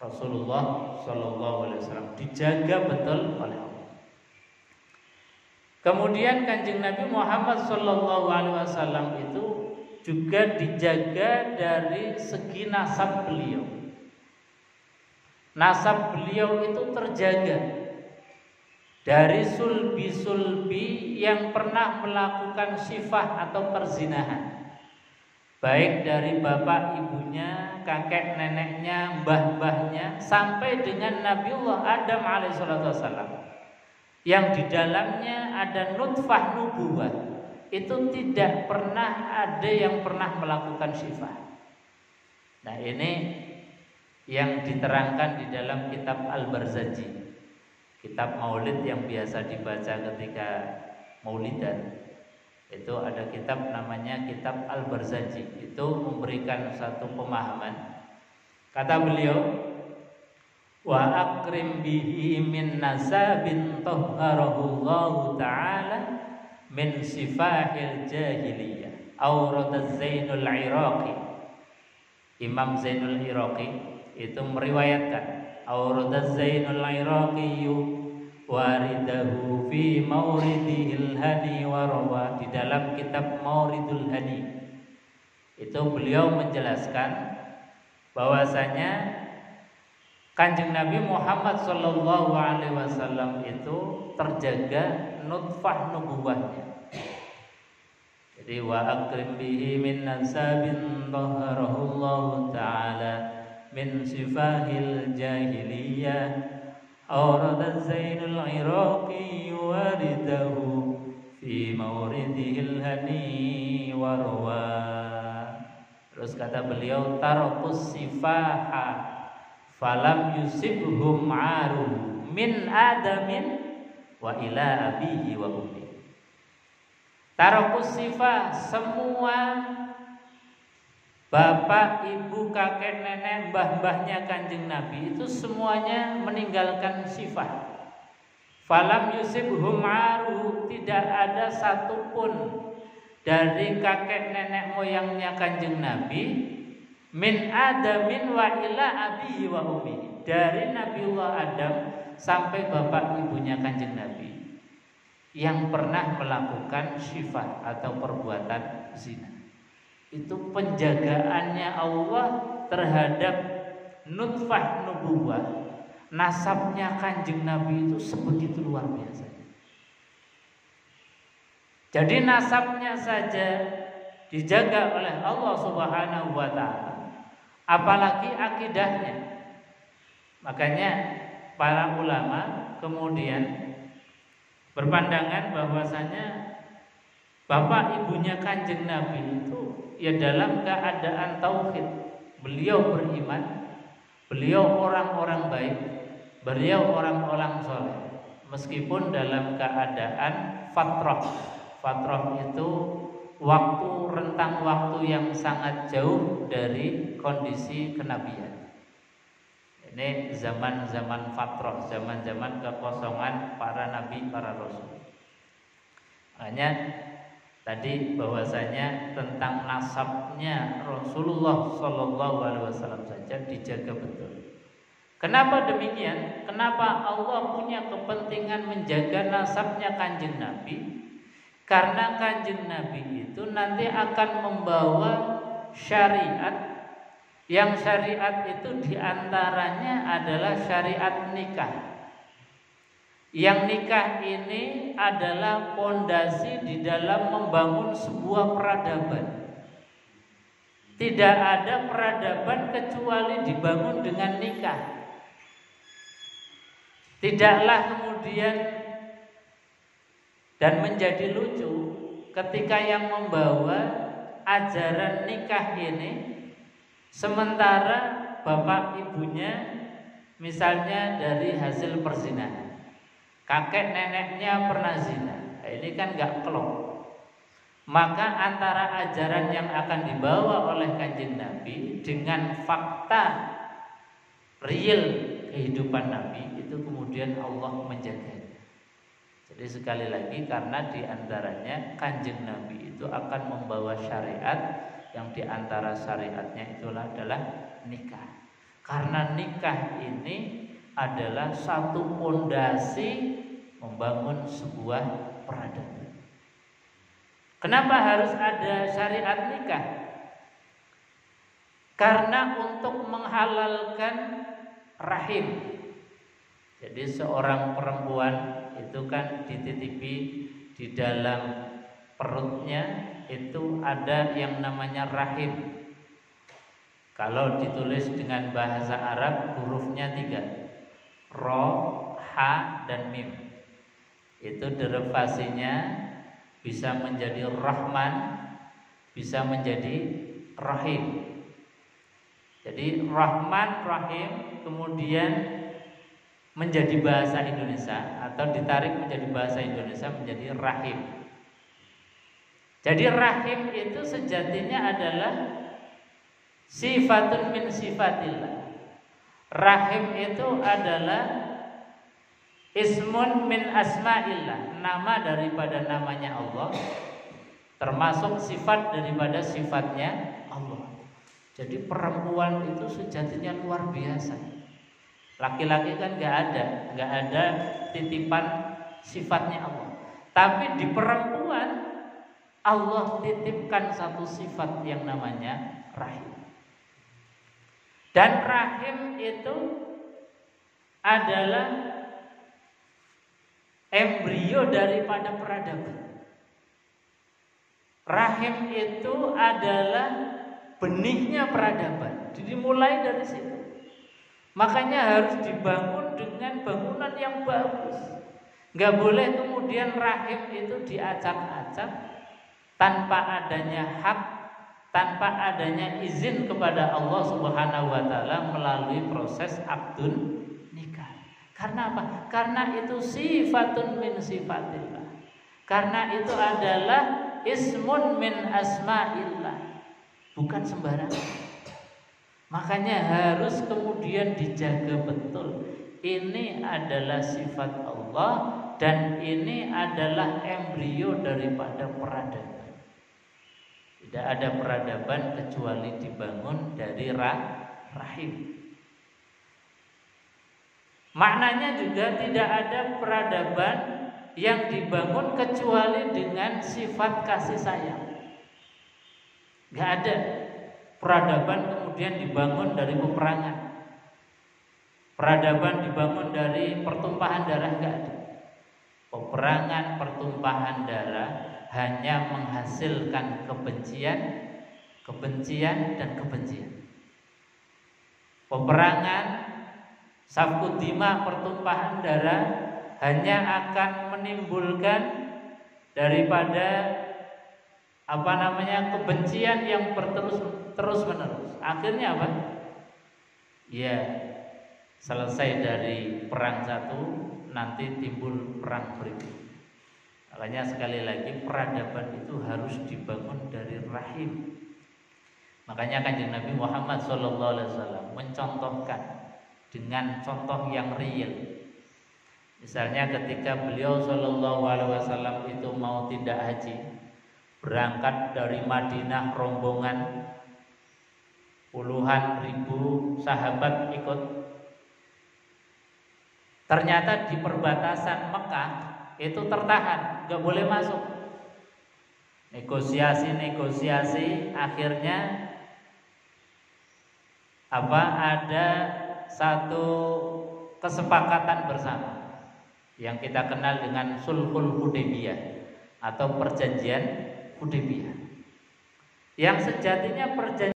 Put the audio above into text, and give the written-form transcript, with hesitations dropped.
Rasulullah Shallallahu Alaihi Wasallam, dijaga betul oleh Allah. Kemudian Kanjeng Nabi Muhammad Shallallahu Alaihi Wasallam itu juga dijaga dari segi nasab beliau. Nasab beliau itu terjaga dari sulbi-sulbi yang pernah melakukan syifah atau perzinahan, baik dari bapak ibunya, kakek neneknya, mbah-mbahnya, sampai dengan Nabiullah Adam alaihissalam, yang di dalamnya ada nutfah nubuwah. Itu tidak pernah ada yang pernah melakukan syifah. Nah, ini yang diterangkan di dalam kitab Al-Barzaji, kitab maulid yang biasa dibaca ketika maulidan. Itu ada kitab namanya kitab Al-Barzaji. Itu memberikan satu pemahaman. Kata beliau, wa akrim bihi min nasabin tahharahullahu ta'ala min sifahil jahiliyah. Awrad Zainul Iraqi, Imam Zainul Iraqi itu meriwayatkan, awrad Zainul Iraqi waridahu fi mauridil hani wa rawa, di dalam kitab Mauridul Hani. Itu beliau menjelaskan bahwasanya Kanjeng Nabi Muhammad Sallallahu Alaihi Wasallam itu terjaga nutfah nubuwahnya. Jadi wa akrim bihi min nasabin tahharahullahu ta'ala min sifahil jahiliyah. Awrad Zainul Iraqi waridahu fi mauridihil hani warwa. Terus kata beliau, tarakus sifaha falam yusibhum aru min adamin wa ila abihi wa ummi. Tarakus sifah, semua bapak, ibu, kakek, nenek, mbah-mbahnya Kanjeng Nabi itu semuanya meninggalkan sifah. Falam yusibhum aru, tidak ada satupun dari kakek nenek moyangnya Kanjeng Nabi min adamin wa ila abihi wa ummi, dari Nabiullah Adam sampai bapak ibunya Kanjeng Nabi, yang pernah melakukan syifah atau perbuatan zina. Itu penjagaannya Allah terhadap nutfah nubuwah, nasabnya Kanjeng Nabi itu sebegitu luar biasa. Jadi nasabnya saja dijaga oleh Allah Subhanahu wa taala, apalagi akidahnya. Makanya para ulama kemudian berpandangan bahwasanya bapak ibunya Kanjeng Nabi itu ya dalam keadaan tauhid. Beliau beriman, beliau orang-orang baik, beliau orang-orang soleh, meskipun dalam keadaan fatrah. Fatrah itu waktu, rentang waktu yang sangat jauh dari kondisi kenabian. Ini zaman-zaman fatrah, zaman-zaman kekosongan para nabi, para rasul. Makanya tadi bahwasanya tentang nasabnya Rasulullah Shallallahu Alaihi Wasallam saja dijaga betul. Kenapa demikian? Kenapa Allah punya kepentingan menjaga nasabnya Kanjeng Nabi? Karena Kanjeng Nabi itu nanti akan membawa syariat, yang syariat itu diantaranya adalah syariat nikah. Yang nikah ini adalah pondasi di dalam membangun sebuah peradaban. Tidak ada peradaban kecuali dibangun dengan nikah. Tidaklah kemudian dan menjadi lucu ketika yang membawa ajaran nikah ini, sementara bapak ibunya misalnya dari hasil perzinahan, kakek neneknya pernah zina. Nah, ini kan gak klop. Maka antara ajaran yang akan dibawa oleh Kanjeng Nabi dengan fakta real kehidupan Nabi itu kemudian Allah menjaganya. Jadi sekali lagi, karena diantaranya Kanjeng Nabi itu akan membawa syariat yang diantara syariatnya itulah adalah nikah. Karena nikah ini adalah satu pondasi membangun sebuah peradaban. Kenapa harus ada syariat nikah? Karena untuk menghalalkan rahim. Jadi seorang perempuan itu kan dititipi di dalam perutnya itu ada yang namanya rahim. Kalau ditulis dengan bahasa Arab hurufnya 3, ro, ha, dan mim. Itu derivasinya bisa menjadi rahman, bisa menjadi rahim. Jadi rahman, rahim kemudian menjadi bahasa Indonesia atau ditarik menjadi bahasa Indonesia menjadi rahim. Jadi rahim itu sejatinya adalah sifatun min sifatillah. Rahim itu adalah ismun min asma'illah, nama daripada namanya Allah, termasuk sifat daripada sifatnya Allah. Jadi perempuan itu sejatinya luar biasa. Laki-laki kan nggak ada titipan sifatnya Allah. Tapi di perempuan Allah titipkan satu sifat yang namanya rahim. Dan rahim itu adalah embrio daripada peradaban. Rahim itu adalah benihnya peradaban. Jadi mulai dari situ. Makanya harus dibangun dengan bangunan yang bagus. Gak boleh kemudian rahim itu diacak-acak tanpa adanya hak, tanpa adanya izin kepada Allah Subhanahu wa taala melalui proses akdun nikah. Karena apa? Karena itu sifatun min sifatillah. Karena itu adalah ismun min asma'illah. Bukan sembarangan. Makanya harus kemudian dijaga betul. Ini adalah sifat Allah dan ini adalah embrio daripada peradaban. Tidak ada peradaban kecuali dibangun dari rahim. Maknanya juga tidak ada peradaban yang dibangun kecuali dengan sifat kasih sayang. Gak ada peradaban kemudian dibangun dari peperangan. Peradaban dibangun dari pertumpahan darah, gak ada. Peperangan, pertumpahan darah hanya menghasilkan kebencian, kebencian, dan kebencian. Peperangan, safku dima, pertumpahan darah hanya akan menimbulkan daripada kebencian yang terus menerus. Akhirnya apa? Ya, selesai dari perang satu, nanti timbul perang berikut. Makanya sekali lagi peradaban itu harus dibangun dari rahim. Makanya Kanjeng Nabi Muhammad SAW mencontohkan dengan contoh yang real. Misalnya ketika beliau SAW itu mau tidak haji, berangkat dari Madinah rombongan puluhan ribu sahabat ikut. Ternyata di perbatasan Mekah itu tertahan, gak boleh masuk. Negosiasi, akhirnya ada satu kesepakatan bersama yang kita kenal dengan Sulhul Hudaybiyah atau perjanjian Hudaybiyah. Yang sejatinya perjanjian